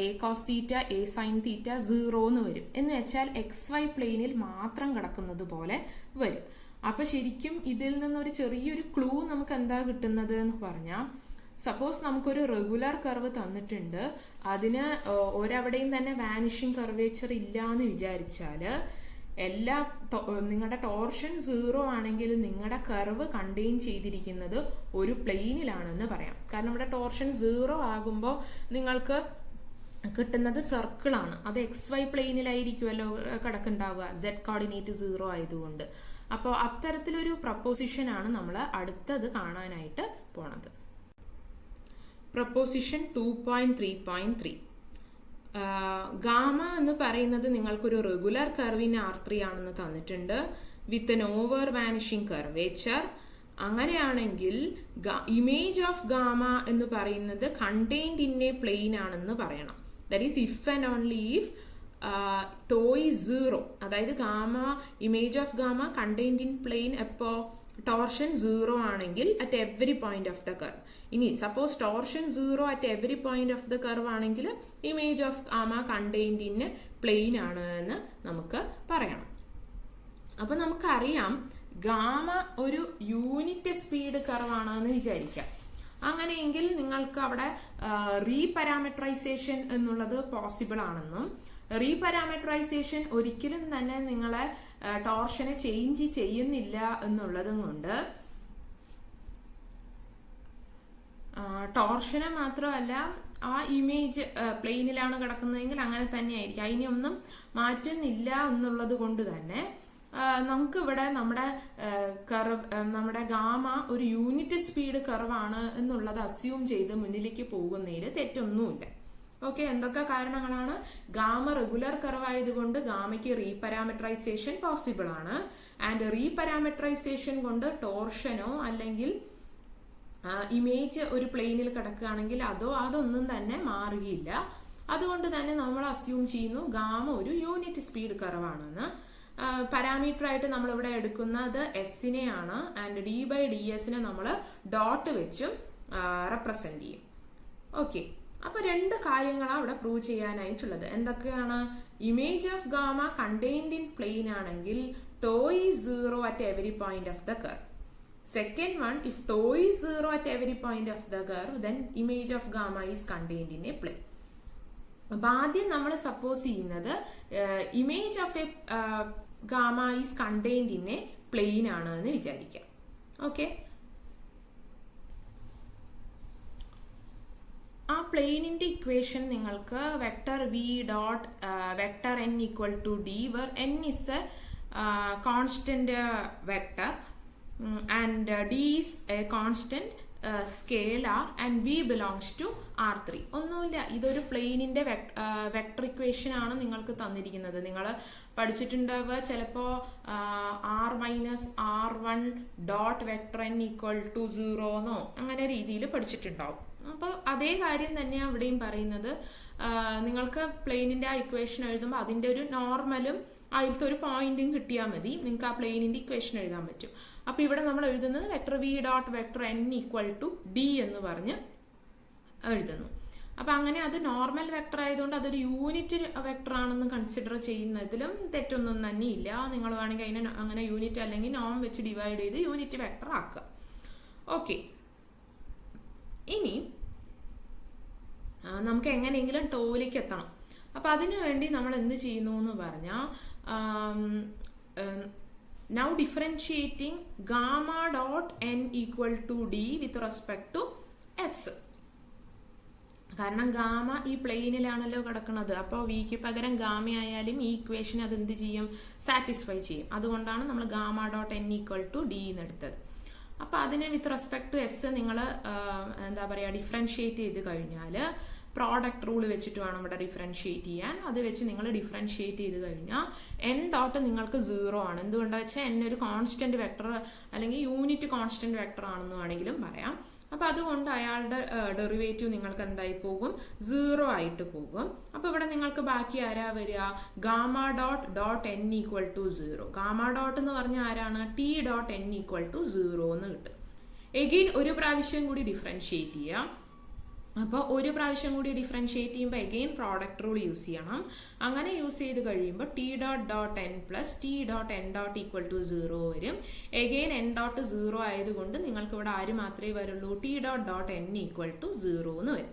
A cos theta A sine theta 0 എന്ന് വരും. എന്ന് വെച്ചാൽ XY പ്ലെയിനിൽ മാത്രം കിടക്കുന്നത് പോലെ വരും. അപ്പൊ ശരിക്കും ഇതിൽ നിന്നൊരു ചെറിയൊരു ക്ലൂ നമുക്ക് എന്താ കിട്ടുന്നത് എന്ന് പറഞ്ഞാൽ, സപ്പോസ് നമുക്കൊരു റെഗുലർ കർവ് തന്നിട്ടുണ്ട്, അതിന് ഒരവിടെയും തന്നെ വാനിഷിംഗ് കർവേച്ചർ ഇല്ല എന്ന് വിചാരിച്ചാല് നിങ്ങളുടെ ടോർഷൻ 0 ആണെങ്കിൽ നിങ്ങളുടെ കർവ് കണ്ടെയ്ൻ ചെയ്തിരിക്കുന്നത് ഒരു പ്ലെയിനിലാണെന്ന് പറയാം. കാരണം ഇവിടെ ടോർഷൻ 0 ആകുമ്പോൾ നിങ്ങൾക്ക് കിട്ടുന്നത് സർക്കിൾ ആണ്. അത് XY പ്ലെയിനിലായിരിക്കുമല്ലോ കിടക്കുന്നുണ്ടാവുക, Z കോർഡിനേറ്റ് 0 ആയതുകൊണ്ട്. അപ്പോൾ അത്തരത്തിലൊരു പ്രപ്പോസിഷൻ ആണ് നമ്മൾ അടുത്തത് കാണാനായിട്ട് പോണത്. പ്രപ്പോസിഷൻ 2.3.3. ഗാമ എന്ന് പറയുന്നത് നിങ്ങൾക്കൊരു റെഗുലർ കർവിൻ R3 ആണെന്ന് തന്നിട്ടുണ്ട് with nowhere vanishing curvature. അങ്ങനെയാണെങ്കിൽ ഇമേജ് ഓഫ് ഗാമ എന്ന് പറയുന്നത് കണ്ടെയ്ൻഡ് ഇൻ എ പ്ലെയിൻ ആണെന്ന് പറയണം. That is if and only if tau is 0. അതായത് gamma, image of gamma contained in plane എപ്പോ? ടോർഷൻ 0 ആണെങ്കിൽ at every point of the curve. ഇനി suppose torsion 0 at every point of the curve ആണെങ്കിൽ image of gamma contained in plane ആണ് എന്ന് നമുക്ക് പറയണം. അപ്പൊ നമുക്കറിയാം ഗാമ ഒരു യൂണിറ്റ് സ്പീഡ് കർവ് ആണെന്ന് വിചാരിക്കാം. അങ്ങനെയെങ്കിൽ നിങ്ങൾക്ക് അവിടെ റീപാരാമീറ്ററൈസേഷൻ എന്നുള്ളത് പോസിബിൾ ആണെന്നും, റീപാരാമീറ്ററൈസേഷൻ ഒരിക്കലും തന്നെ നിങ്ങളെ ടോർഷനെ ചേഞ്ച് ചെയ്യുന്നില്ല എന്നുള്ളതും കൊണ്ട് ടോർഷനെ മാത്രമല്ല ആ ഇമേജ് പ്ലെയിനിലാണ് കിടക്കുന്നതെങ്കിൽ അങ്ങനെ തന്നെ ആയിരിക്കും, അതിനൊന്നും മാറ്റുന്നില്ല എന്നുള്ളത് കൊണ്ട് തന്നെ നമുക്ക് ഇവിടെ നമ്മുടെ നമ്മുടെ ഗാമ ഒരു യൂണിറ്റ് സ്പീഡ് കർവാണ് എന്നുള്ളത് അസ്യൂം ചെയ്ത് മുന്നിലേക്ക് പോകുന്നതിൽ തെറ്റൊന്നുമില്ല. ഓക്കെ, എന്തൊക്കെ കാരണങ്ങളാണ്? ഗാമ റെഗുലർ കർവ് ആയതുകൊണ്ട് ഗാമയ്ക്ക് റീപാരാമീറ്ററൈസേഷൻ പോസിബിൾ ആണ്. ആൻഡ് റീപാരാമീറ്ററൈസേഷൻ കൊണ്ട് ടോർഷനോ അല്ലെങ്കിൽ ഇമേജ് ഒരു പ്ലെയിനിൽ കിടക്കുകയാണെങ്കിൽ അതൊന്നും തന്നെ മാറുകയില്ല. അതുകൊണ്ട് തന്നെ നമ്മൾ അസ്യൂം ചെയ്യുന്നു ഗാമ ഒരു യൂണിറ്റ് സ്പീഡ് കർവാണെന്ന്. പാരാമീറ്റർ ആയിട്ട് നമ്മൾ ഇവിടെ എടുക്കുന്നത് എസിനെയാണ്. ആൻഡ് d/ds നമ്മൾ ഡോട്ട് വെച്ചും റെപ്രസെന്റ് ചെയ്യും. ഓക്കെ, അപ്പൊ രണ്ട് കാര്യങ്ങളാണ് അവിടെ പ്രൂവ് ചെയ്യാനായിട്ടുള്ളത്. എന്തൊക്കെയാണ്? Image of gamma contained in plane ആണെങ്കിൽ tau is 0 at every point of the curve. Second one, if tau is 0 at every point of the curve, then image of gamma is contained in a plane. അപ്പൊ ആദ്യം നമ്മൾ suppose ചെയ്യുന്നത് image of a gamma is contained in a plane ആണ് എന്ന് വിചാരിക്കാം. Okay, ആ പ്ലെയിനിന്റെ equation നിങ്ങൾക്ക് vector V dot vector N equal to D where N is a constant vector and D is a constant scalar and V belongs to R3. ഒന്നുമില്ല, ഇതൊരു പ്ലെയിനിന്റെ vector equation ആണ് നിങ്ങൾക്ക് തന്നിരിക്കുന്നത്. നിങ്ങൾ പഠിച്ചിട്ടുണ്ടാവുക ചിലപ്പോൾ R-R1 dot vector N equal to 0 എന്നോ അങ്ങനെ രീതിയിൽ പഠിച്ചിട്ടുണ്ടാവും. അപ്പോൾ അതേ കാര്യം തന്നെയാണ് ഇവിടെയും പറയുന്നത്. നിങ്ങൾക്ക് പ്ലെയിനിന്റെ ആ ഇക്വേഷൻ എഴുതുമ്പോൾ അതിന്റെ ഒരു നോർമലും അതിലത്തെ ഒരു പോയിന്റും കിട്ടിയാൽ മതി, നിങ്ങൾക്ക് ആ പ്ലെയിനിന്റെ ഇക്വേഷൻ എഴുതാൻ പറ്റും. അപ്പൊ ഇവിടെ നമ്മൾ എഴുതുന്നത് vector V dot vector N equal to D എന്ന് പറഞ്ഞ് എഴുതുന്നു. അപ്പൊ അങ്ങനെ അത് നോർമൽ വെക്ടർ ആയതുകൊണ്ട് അതൊരു യൂണിറ്റ് വെക്ടർ ആണെന്ന് കൺസിഡർ ചെയ്യുന്നതിലും തെറ്റൊന്നും തന്നെ ഇല്ല. നിങ്ങൾ വേണമെങ്കിൽ അതിനെ അങ്ങനെ യൂണിറ്റ് അല്ലെങ്കിൽ നോം വെച്ച് ഡിവൈഡ് ചെയ്ത് യൂണിറ്റ് വെക്ടർ ആക്കുക. ഓക്കെ, ഇനി നമുക്ക് എങ്ങനെയെങ്കിലും ടോയിലേക്ക് എത്തണം. അപ്പൊ അതിനുവേണ്ടി നമ്മൾ എന്ത് ചെയ്യുന്നു എന്ന് പറഞ്ഞാൽ now differentiating gamma dot n equal to d with respect to s. കാരണം ഗാമ ഈ പ്ലെയിനിലാണല്ലോ കിടക്കുന്നത്. അപ്പോൾ വിക്ക് പകരം ഗാമ ആയാലും ഈ ഇക്വേഷൻ അത് എന്ത് ചെയ്യും, സാറ്റിസ്ഫൈ ചെയ്യും. അതുകൊണ്ടാണ് നമ്മൾ gamma dot N equal to D എന്ന് എടുത്തത്. അപ്പോൾ അതിനെ വിത്ത് റെസ്പെക്ട് ടു എസ് നിങ്ങൾ എന്താ പറയുക ഡിഫറൻഷിയേറ്റ് ചെയ്ത് കഴിഞ്ഞാൽ പ്രോഡക്റ്റ് റൂൾ വെച്ചിട്ട് വേണം ഇവിടെ ഡിഫറൻഷിയേറ്റ് ചെയ്യാൻ. അത് വെച്ച് നിങ്ങൾ ഡിഫറൻഷിയേറ്റ് ചെയ്ത് കഴിഞ്ഞാൽ എൻ ഡോട്ട് നിങ്ങൾക്ക് 0 ആണ്. എന്തുകൊണ്ടാണെന്ന് വെച്ചാൽ എൻ ഒരു കോൺസ്റ്റന്റ് വെക്ടർ അല്ലെങ്കിൽ യൂണിറ്റ് കോൺസ്റ്റന്റ് വെക്ടർ ആണെന്ന് വേണമെങ്കിലും പറയാം. അപ്പൊ അതുകൊണ്ട് അയാളുടെ ഡെറിവേറ്റീവ് നിങ്ങൾക്ക് എന്തായി പോകും, 0 ആയിട്ട് പോകും. അപ്പൊ ഇവിടെ നിങ്ങൾക്ക് ബാക്കി ആരാ വരിക, gamma dot dot N equal to 0. Gamma dot എന്ന് പറഞ്ഞാൽ ആരാണ്, T dot N equal to 0 എന്ന് കിട്ടും. എഗെയിൻ ഒരു പ്രാവശ്യം കൂടി ഡിഫറൻഷിയേറ്റ് ചെയ്യാം. അപ്പോൾ ഒരു പ്രാവശ്യം കൂടി ഡിഫറൻഷിയേറ്റ് ചെയ്യുമ്പോൾ എഗെയിൻ പ്രോഡക്റ്റ് റൂൾ യൂസ് ചെയ്യണം. അങ്ങനെ യൂസ് ചെയ്ത് കഴിയുമ്പോൾ T dot dot N plus T dot N dot equal to 0 വരും. എഗെയിൻ എൻ ഡോട്ട് 0 ആയതുകൊണ്ട് നിങ്ങൾക്ക് ഇവിടെ ആര് മാത്രമേ വരുള്ളൂ, T dot dot N equal to 0 എന്ന് വരും.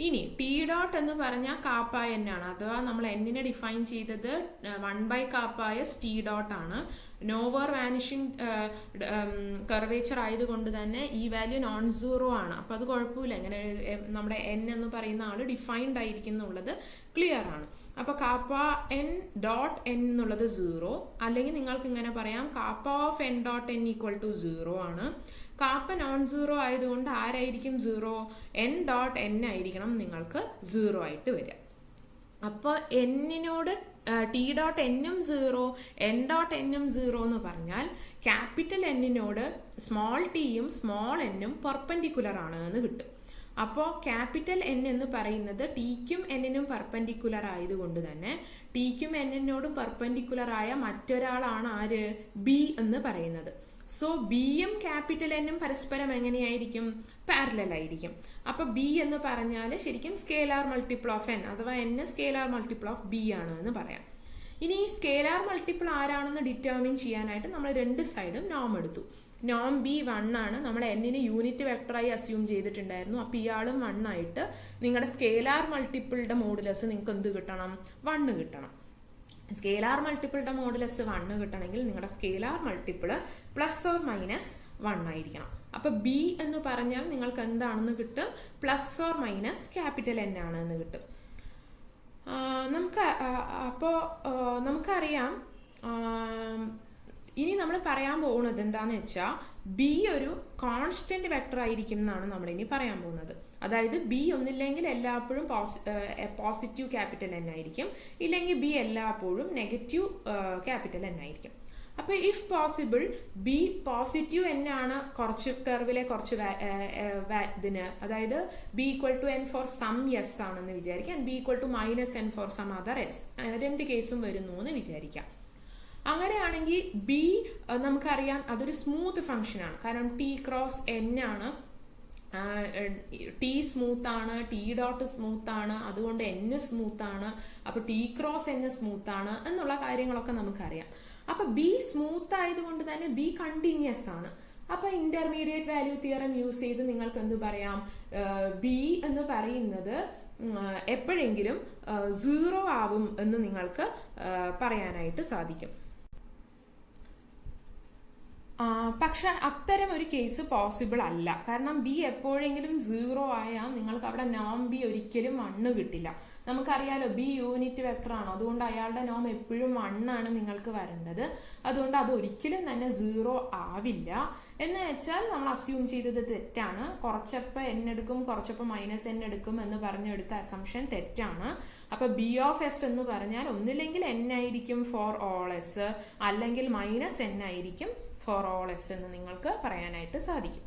ഇനി ടി ഡോട്ട് എന്ന് പറഞ്ഞാൽ കാപ്പായ എൻ ആണ്, അഥവാ നമ്മൾ എന്നിനെ ഡിഫൈൻ ചെയ്തത് 1/കാപ്പായ ടി ഡോട്ട് ആണ്. നോവർ വാനിഷിംഗ് കർവേച്ചർ ആയതുകൊണ്ട് തന്നെ ഈ വാല്യൂ നോൺ 0 ആണ്. അപ്പൊ അത് കുഴപ്പമില്ല, ഇങ്ങനെ നമ്മുടെ എൻ എന്ന് പറയുന്ന ആള് ഡിഫൈൻഡ് ആയിരിക്കും എന്നുള്ളത് ക്ലിയർ ആണ്. അപ്പൊ കാപ്പ എൻ ഡോട്ട് എൻ എന്നുള്ളത് 0, അല്ലെങ്കിൽ നിങ്ങൾക്ക് ഇങ്ങനെ പറയാം kappa of N dot N equal to 0 ആണ്. കാപ്പ നോൺ 0 ആയതുകൊണ്ട് ആരായിരിക്കും 0, എൻ ഡോട്ട് എൻ ആയിരിക്കണം നിങ്ങൾക്ക് 0 ആയിട്ട് വരിക. അപ്പൊ എന്നിനോട് ടി ഡോട്ട് എന്നും 0 എൻ ഡോട്ട് എന്നും 0 എന്ന് പറഞ്ഞാൽ ക്യാപിറ്റൽ എന്നിനോട് സ്മോൾ ടിയും സ്മോൾ എന്നും പെർപെൻഡിക്കുലർ ആണ് എന്ന് കിട്ടും. അപ്പോൾ ക്യാപിറ്റൽ എൻ എന്ന് പറയുന്നത് ടിക്കും എന്നിനും പെർപെൻഡിക്കുലർ ആയതുകൊണ്ട് തന്നെ ടിക്കും എന്നിനോടും പെർപെൻഡിക്കുലർ ആയ മറ്റൊരാളാണ് ആര്, ബി എന്ന് പറയുന്നത്. സോ ബിയും ക്യാപിറ്റൽ എന്നും പരസ്പരം എങ്ങനെയായിരിക്കും, പാരലൽ ആയിരിക്കും. അപ്പൊ ബി എന്ന് പറഞ്ഞാൽ ശരിക്കും സ്കേലാർ മൾട്ടിപ്പിൾ ഓഫ് എൻ അഥവാ N scalar multiple of B ആണ് എന്ന് പറയാം. ഇനി ഈ സ്കേലാർ മൾട്ടിപ്പിൾ ആരാണെന്ന് ഡിറ്റർമിൻ ചെയ്യാനായിട്ട് നമ്മൾ രണ്ട് സൈഡും നോം എടുത്തു. നോം ബി 1 ആണ്. നമ്മൾ എന്നിന് യൂണിറ്റ് വെക്ടറായി അസ്യൂം ചെയ്തിട്ടുണ്ടായിരുന്നു. അപ്പൊ ഇയാളും 1 ആയിട്ട് നിങ്ങളുടെ സ്കേലാർ മൾട്ടിപ്പിളുടെ മോഡുലസ് നിങ്ങൾക്ക് എന്ത് കിട്ടണം, 1 കിട്ടണം. സ്കേലാർ മൾട്ടിപ്പിളുടെ മോഡുലസ് 1 കിട്ടണമെങ്കിൽ നിങ്ങളുടെ scalar multiple plus or minus 1 ആയിരിക്കണം. അപ്പൊ ബി എന്ന് പറഞ്ഞാൽ നിങ്ങൾക്ക് എന്താണെന്ന് കിട്ടും, plus or minus capital N ആണ് എന്ന് കിട്ടും. നമുക്കറിയാം ഇനി നമ്മൾ പറയാൻ പോകുന്നത് എന്താന്ന് വെച്ചാൽ ബി ഒരു കോൺസ്റ്റന്റ് വെക്ടർ ആയിരിക്കും എന്നാണ് നമ്മൾ ഇനി പറയാൻ പോകുന്നത്. അതായത് ബി ഒന്നില്ലെങ്കിൽ എല്ലായ്പ്പോഴും പോസിറ്റീവ് ക്യാപിറ്റൽ എൻ ആയിരിക്കും, ഇല്ലെങ്കിൽ ബി എല്ലായ്പ്പോഴും നെഗറ്റീവ് ക്യാപിറ്റൽ എൻ ആയിരിക്കും. അപ്പൊ if possible B positive N ആണ് കുറച്ച് കർവിലെ കുറച്ച് ഇതിന്, അതായത് B equal to N for some S ആണെന്ന് വിചാരിക്കാം, B equal to minus N for some other S, രണ്ട് കേസും വരുന്നു എന്ന് വിചാരിക്കാം. അങ്ങനെയാണെങ്കിൽ ബി നമുക്കറിയാം അതൊരു സ്മൂത്ത് ഫംഗ്ഷൻ ആണ്. കാരണം ടി ക്രോസ് എൻ ആണ്, ടി സ്മൂത്ത് ആണ്, ടി ഡോട്ട് സ്മൂത്ത് ആണ്, അതുകൊണ്ട് എൻ സ്മൂത്ത് ആണ്. അപ്പൊ ടി ക്രോസ് എൻ സ്മൂത്ത് ആണ് എന്നുള്ള കാര്യങ്ങളൊക്കെ നമുക്കറിയാം. അപ്പൊ ബി സ്മൂത്ത് ആയതുകൊണ്ട് തന്നെ ബി കണ്ടിന്യൂസ് ആണ്. അപ്പൊ ഇന്റർമീഡിയറ്റ് വാല്യൂ തിയറം യൂസ് ചെയ്ത് നിങ്ങൾക്ക് എന്ത് പറയാം, ബി എന്ന് പറയുന്നത് എപ്പോഴെങ്കിലും 0 ആവും എന്ന് നിങ്ങൾക്ക് പറയാനായിട്ട് സാധിക്കും. പക്ഷെ അത്തരം ഒരു കേസ് പോസിബിൾ അല്ല. കാരണം ബി എപ്പോഴെങ്കിലും 0 ആയാൽ നിങ്ങൾക്ക് അവിടെ നോം ബി ഒരിക്കലും 1 കിട്ടില്ല. നമുക്കറിയാലോ ബി യൂണിറ്റ് വെക്ടർ ആണ്, അതുകൊണ്ട് അയാളുടെ നോം എപ്പോഴും 1 ആണ് നിങ്ങൾക്ക് വരേണ്ടത്. അതുകൊണ്ട് അത് ഒരിക്കലും തന്നെ 0 ആവില്ല. എന്ന് വെച്ചാൽ നമ്മൾ അസ്യൂം ചെയ്തത് തെറ്റാണ്. കുറച്ചപ്പോൾ n എടുക്കും, കുറച്ചപ്പോൾ -n എടുക്കും എന്ന് പറഞ്ഞെടുത്ത അസംഷൻ തെറ്റാണ്. അപ്പൊ ബി ഓഫ് എസ് എന്ന് പറഞ്ഞാൽ ഒന്നില്ലെങ്കിൽ n ആയിരിക്കും ഫോർ ഓൾ എസ്, അല്ലെങ്കിൽ -n ആയിരിക്കും ഫോർ ഓൾ എസ് എന്ന് നിങ്ങൾക്ക് പറയാനായിട്ട് സാധിക്കും.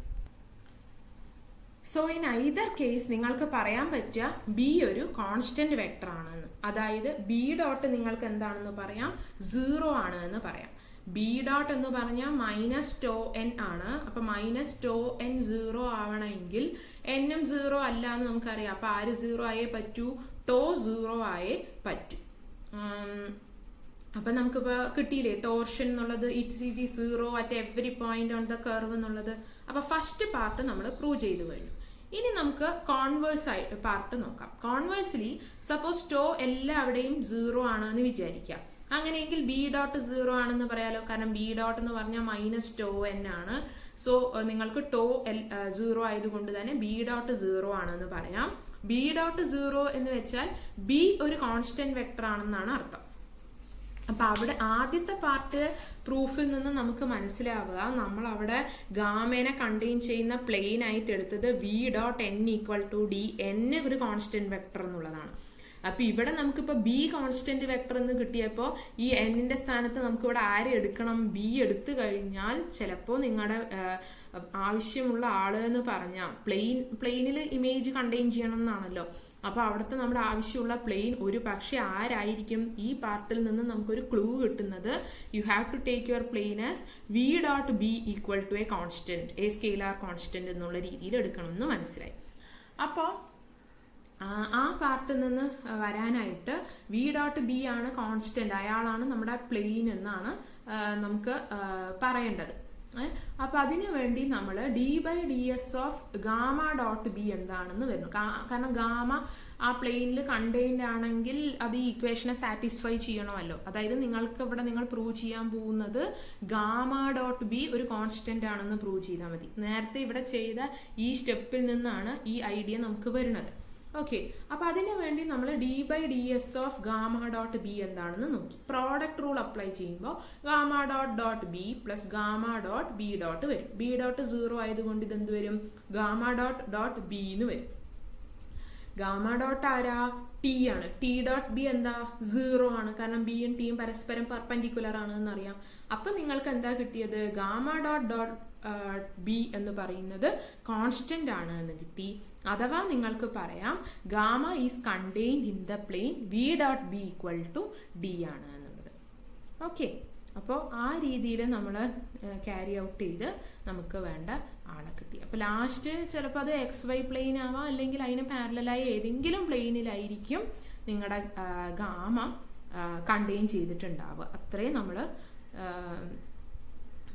സോ ഇൻ ഐദർ കേസ് നിങ്ങൾക്ക് പറയാൻ പറ്റുക ബി ഒരു കോൺസ്റ്റന്റ് വെക്ടർ ആണെന്ന്. അതായത് ബി ഡോട്ട് നിങ്ങൾക്ക് എന്താണെന്ന് പറയാം, 0 ആണ് എന്ന് പറയാം. ബി ഡോട്ട് എന്ന് പറഞ്ഞാൽ -τn ആണ്. അപ്പൊ -τn 0 ആവണമെങ്കിൽ n-ഉം 0 അല്ല എന്ന് നമുക്കറിയാം. അപ്പൊ ആര് 0 ആയേ പറ്റൂ, ടോ 0 ആയേ പറ്റൂ. അപ്പൊ നമുക്കിപ്പോ കിട്ടിയില്ലേ ടോർഷൻ എന്നുള്ളത്, it 0 at every point on the curve എന്നുള്ളത്. അപ്പൊ ഫസ്റ്റ് പാർട്ട് നമ്മൾ പ്രൂവ് ചെയ്തു കഴിഞ്ഞു. ഇനി നമുക്ക് കോൺവേഴ്സ് ആയിട്ട് പാർട്ട് നോക്കാം. കോൺവേഴ്സ്ലി സപ്പോസ് ടോ എല്ലാവിടെയും 0 ആണെന്ന് വിചാരിക്കാം. അങ്ങനെയെങ്കിൽ ബി ഡോട്ട് 0 ആണെന്ന് പറയാലോ. കാരണം ബി ഡോട്ട് എന്ന് പറഞ്ഞാൽ -τn ആണ്. സോ നിങ്ങൾക്ക് ടോ 0 ആയതുകൊണ്ട് തന്നെ ബി ഡോട്ട് 0 ആണെന്ന് പറയാം. ബി ഡോട്ട് 0 എന്ന് വെച്ചാൽ ബി ഒരു കോൺസ്റ്റന്റ് വെക്ടർ ആണെന്നാണ് അർത്ഥം. അപ്പൊ അവിടെ ആദ്യത്തെ പാർട്ട് പ്രൂഫിൽ നിന്ന് നമുക്ക് മനസ്സിലാവുക, നമ്മൾ അവിടെ ഗാമേനെ കണ്ടെയ്ൻ ചെയ്യുന്ന പ്ലെയിൻ ആയിട്ട് എടുത്തത് V dot n equal to D, n ഒരു കോൺസ്റ്റന്റ് വെക്ടർ എന്നുള്ളതാണ്. അപ്പൊ ഇവിടെ നമുക്കിപ്പോ ബി കോൺസ്റ്റന്റ് വെക്ടർ എന്ന് കിട്ടിയപ്പോ ഈ n-ന്റെ സ്ഥാനത്ത് നമുക്ക് ഇവിടെ ആരെ എടുക്കണം, ബി എടുത്തു കഴിഞ്ഞാൽ ചിലപ്പോ നിങ്ങളുടെ ആവശ്യമുള്ള ആള് എന്ന് പറഞ്ഞാൽ പ്ലെയിനിൽ ഇമേജ് കണ്ടെയ്ൻ ചെയ്യണം എന്നാണല്ലോ. അപ്പൊ അവിടുത്തെ നമ്മുടെ ആവശ്യമുള്ള പ്ലെയിൻ ഒരു പക്ഷെ ആരായിരിക്കും, ഈ പാർട്ടിൽ നിന്ന് നമുക്കൊരു ക്ലൂ കിട്ടുന്നത് you have to take your plane as V dot B equal to a constant, a scalar constant എന്നുള്ള രീതിയിൽ എടുക്കണം എന്ന് മനസ്സിലായി. അപ്പോൾ ആ പാർട്ടിൽ നിന്ന് വരാനായിട്ട് വി ഡോട്ട് ബി ആണ് കോൺസ്റ്റന്റ്, അയാളാണ് നമ്മുടെ പ്ലെയിൻ എന്നാണ് നമുക്ക് പറയേണ്ടത്. അപ്പൊ അതിനു വേണ്ടി നമ്മൾ d/ds of gamma dot B എന്താണെന്ന് വരുന്നു. കാരണം ഗാമ ആ പ്ലെയിനിൽ കണ്ടെയ്ൻഡ് ആണെങ്കിൽ അത് ഈ ഇക്വേഷനെ സാറ്റിസ്ഫൈ ചെയ്യണമല്ലോ. അതായത് നിങ്ങൾക്ക് ഇവിടെ നിങ്ങൾ പ്രൂവ് ചെയ്യാൻ പോകുന്നത് ഗാമ ഡോട്ട് ബി ഒരു കോൺസ്റ്റന്റ് ആണെന്ന് പ്രൂവ് ചെയ്താൽ മതി. നേരത്തെ ഇവിടെ ചെയ്ത ഈ സ്റ്റെപ്പിൽ നിന്നാണ് ഈ ഐഡിയ നമുക്ക് വരുന്നത്. ഓക്കെ, അപ്പൊ അതിനു വേണ്ടി നമ്മൾ d/ds of gamma dot B എന്താണെന്ന് നോക്കി. പ്രോഡക്റ്റ് റൂൾ അപ്ലൈ ചെയ്യുമ്പോൾ gamma dot B plus gamma dot B dot വരും. ബി ഡോട്ട് 0 ആയതുകൊണ്ട് ഇതെന്ത് വരും, ഗാമ ഡോട്ട് ബി എന്ന് വരും. ഗാമ ഡോട്ട് ആരാ, ടി ആണ്. ടി ഡോട്ട് ബി എന്താ, 0 ആണ്. കാരണം ബിയും ടിയും പരസ്പരം പെർപെൻഡിക്കുലർ ആണ് എന്നറിയാം. അപ്പൊ നിങ്ങൾക്ക് എന്താ കിട്ടിയത്, ഗാമ ഡോട്ട് ബി എന്ന് പറയുന്നത് കോൺസ്റ്റന്റ് ആണ് എന്ന് കിട്ടി. അഥവാ നിങ്ങൾക്ക് പറയാം gamma is contained in the plane V dot B equal to D ആണ് എന്നുള്ളത്. ഓക്കെ, അപ്പോൾ ആ രീതിയിൽ നമ്മൾ ക്യാരി ഔട്ട് ചെയ്ത് നമുക്ക് വേണ്ട ആളെ കിട്ടി. അപ്പോൾ ലാസ്റ്റ് ചിലപ്പോൾ അത് XY പ്ലെയിൻ ആവാം, അല്ലെങ്കിൽ അതിന് പാരലലായ ഏതെങ്കിലും പ്ലെയിനിലായിരിക്കും നിങ്ങളുടെ ഗാമ കണ്ടെയ്ൻ ചെയ്തിട്ടുണ്ടാവുക. അത്രയും നമ്മൾ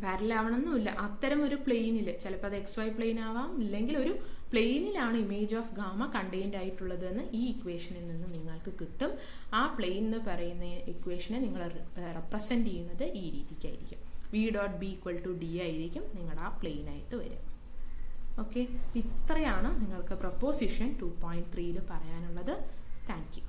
പാരലാവണമെന്നില്ല, അത്തരം ഒരു പ്ലെയിനിൽ ചിലപ്പോൾ അത് XY പ്ലെയിൻ ആവാം, ഇല്ലെങ്കിൽ ഒരു പ്ലെയിനിലാണ് ഇമേജ് ഓഫ് ഗാമ കണ്ടെയ്ൻഡ് ആയിട്ടുള്ളത് എന്ന് ഈ ഇക്വേഷനിൽ നിന്ന് നിങ്ങൾക്ക് കിട്ടും. ആ പ്ലെയിൻ എന്ന് പറയുന്ന ഇക്വേഷനെ നിങ്ങൾ റെപ്രസെന്റ് ചെയ്യുന്നത് ഈ രീതിക്കായിരിക്കും. V dot B equal to D ആയിരിക്കും നിങ്ങളുടെ ആ പ്ലെയിൻ ആയിട്ട് വരും. ഓക്കെ, ഇത്രയാണ് നിങ്ങൾക്ക് പ്രൊപ്പോസിഷൻ 2.3 പറയാനുള്ളത്. Thank you.